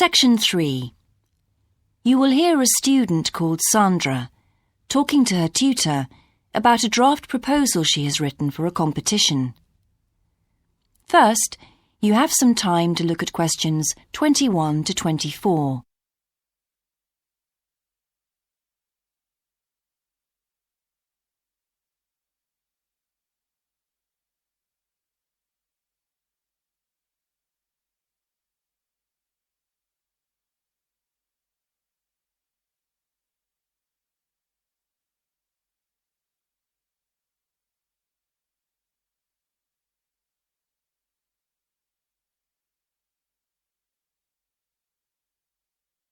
Section 3. You will hear a student called Sandra talking to her tutor about a draft proposal she has written for a competition. First, you have some time to look at questions 21 to 24.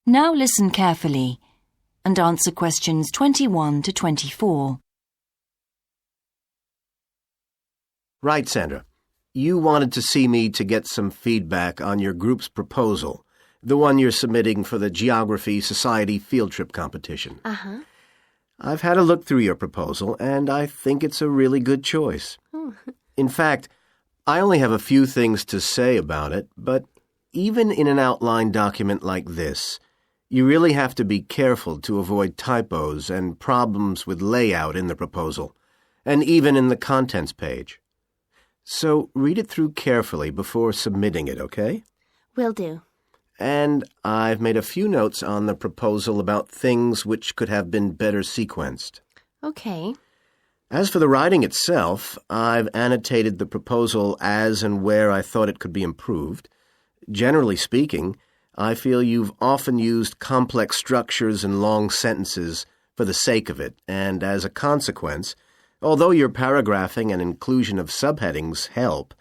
Now listen carefully and answer questions 21 to 24. Right, Sandra. You wanted to see me to get some feedback on your group's proposal, the one you're submitting for the Geography Society field trip competition. Uh-huh. I've had a look through your proposal, and I think it's a really good choice. Oh. In fact, I only have a few things to say about it, but even in an outline document like this, you really have to be careful to avoid typos and problems with layout in the proposal, and even in the contents page. So read it through carefully before submitting it, okay? Will do. And I've made a few notes on the proposal about things which could have been better sequenced. Okay. As for the writing itself, I've annotated the proposal as and where I thought it could be improved. Generally speaking, I feel you've often used complex structures and long sentences for the sake of it, and as a consequence, although your paragraphing and inclusion of subheadings help,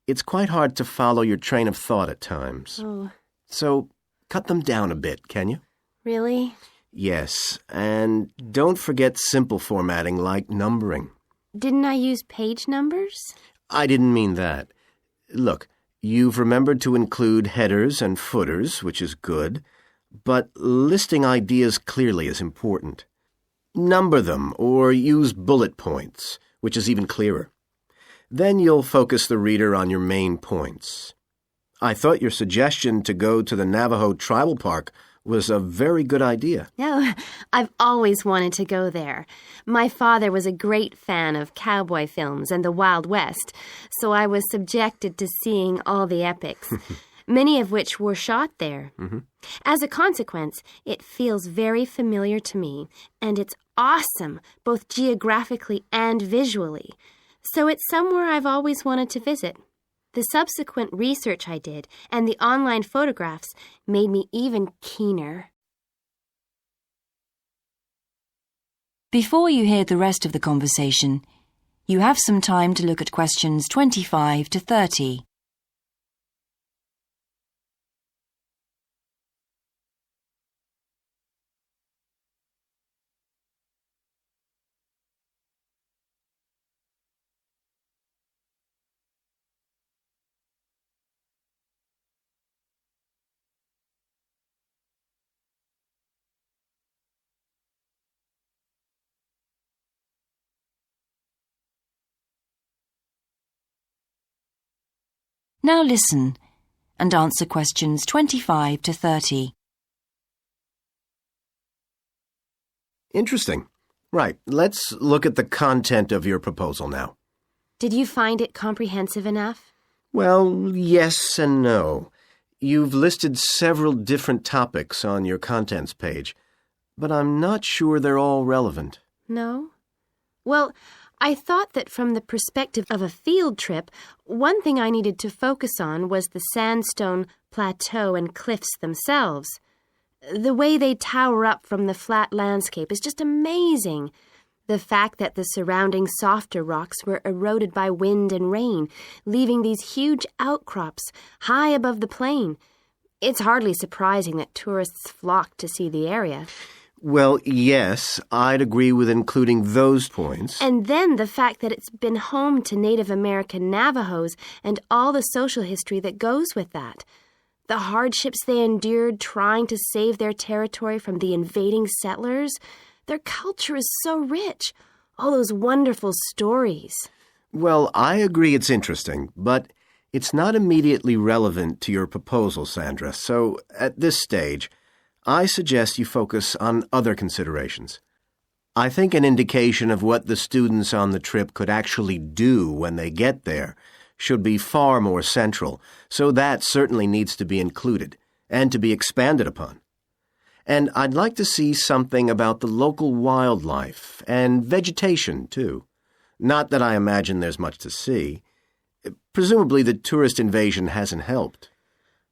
it's quite hard to follow your train of thought at times. Oh. So cut them down a bit, can you? Really? Yes, and don't forget simple formatting like numbering. Didn't I use page numbers? I didn't mean that. Look, you've remembered to include headers and footers, which is good, but listing ideas clearly is important. Number them or use bullet points, which is even clearer. Then you'll focus the reader on your main points. I thought your suggestion to go to the Navajo Tribal Park was a very good idea. No, I've always wanted to go there. My father was a great fan of cowboy films and the Wild West, so I was subjected to seeing all the epics, many of which were shot there. Mm-hmm. As a consequence, it feels very familiar to me, and it's awesome, both geographically and visually. So it's somewhere I've always wanted to visit. The subsequent research I did and the online photographs made me even keener. Before you hear the rest of the conversation, you have some time to look at questions 25 to 30. Now listen and answer questions 25 to 30. Interesting. Right, let's look at the content of your proposal now. Did you find it comprehensive enough? Well, yes and no. You've listed several different topics on your contents page, but I'm not sure they're all relevant. No? Well, I thought that from the perspective of a field trip, one thing I needed to focus on was the sandstone plateau and cliffs themselves. The way they tower up from the flat landscape is just amazing. The fact that the surrounding softer rocks were eroded by wind and rain, leaving these huge outcrops high above the plain. It's hardly surprising that tourists flock to see the area. Well, yes, I'd agree with including those points. And then the fact that it's been home to Native American Navajos and all the social history that goes with that. The hardships they endured trying to save their territory from the invading settlers. Their culture is so rich. All those wonderful stories. Well, I agree it's interesting, but It's not immediately relevant to your proposal, Sandra, so at this stage, I suggest you focus on other considerations. I think an indication of what the students on the trip could actually do when they get there should be far more central, so that certainly needs to be included and to be expanded upon. And I'd like to see something about the local wildlife and vegetation, too. Not that I imagine there's much to see. Presumably the tourist invasion hasn't helped.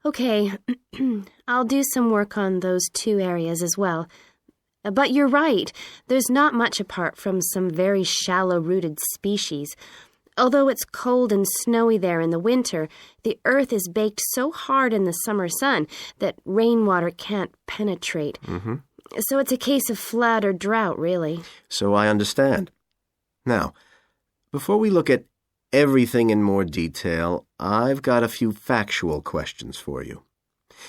Okay, I'll do some work on those two areas as well. But you're right, there's not much apart from some very shallow-rooted species. Although it's cold and snowy there in the winter, the earth is baked so hard in the summer sun that rainwater can't penetrate. So it's a case of flood or drought, really. So I understand. Now, before we look at everything in more detail, I've got a few factual questions for you.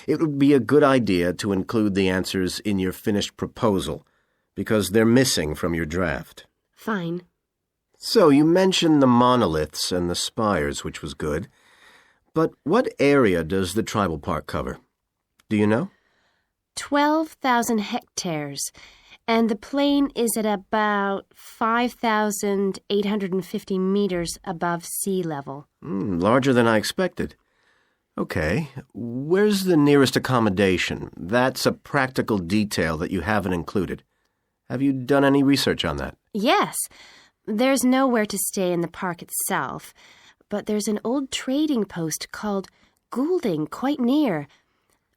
It would be a good idea to include the answers in your finished proposal, because they're missing from your draft. Fine. So you mentioned the monoliths and the spires, which was good. But what area does the tribal park cover? Do you know? 12,000 hectares, and the plain is at about 5,850 meters above sea level. Larger than I expected. Okay, where's the nearest accommodation? That's a practical detail that you haven't included. Have you done any research on that? Yes. There's nowhere to stay in the park itself, but there's an old trading post called Goulding quite near.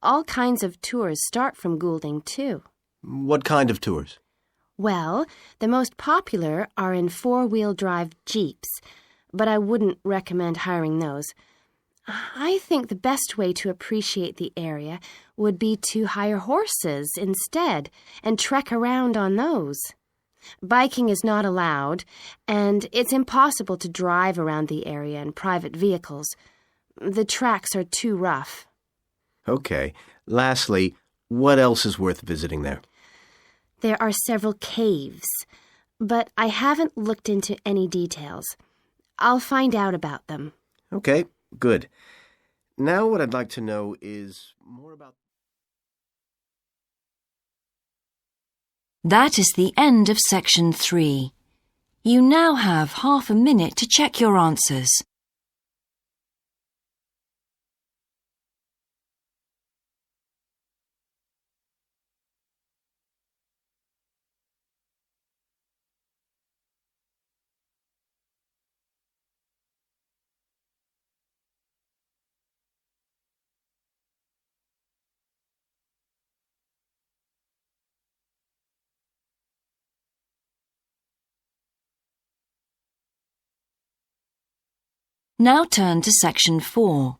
All kinds of tours start from Goulding, too. What kind of tours? Well, the most popular are in four-wheel drive Jeeps, but I wouldn't recommend hiring those. I think the best way to appreciate the area would be to hire horses instead and trek around on those. Biking is not allowed, and it's impossible to drive around the area in private vehicles. The tracks are too rough. Okay. Lastly, what else is worth visiting there? There are several caves, but I haven't looked into any details. I'll find out about them. Okay, good. Now what I'd like to know is more about... That is the end of section 3. You now have half a minute to check your answers. Now turn to section 4.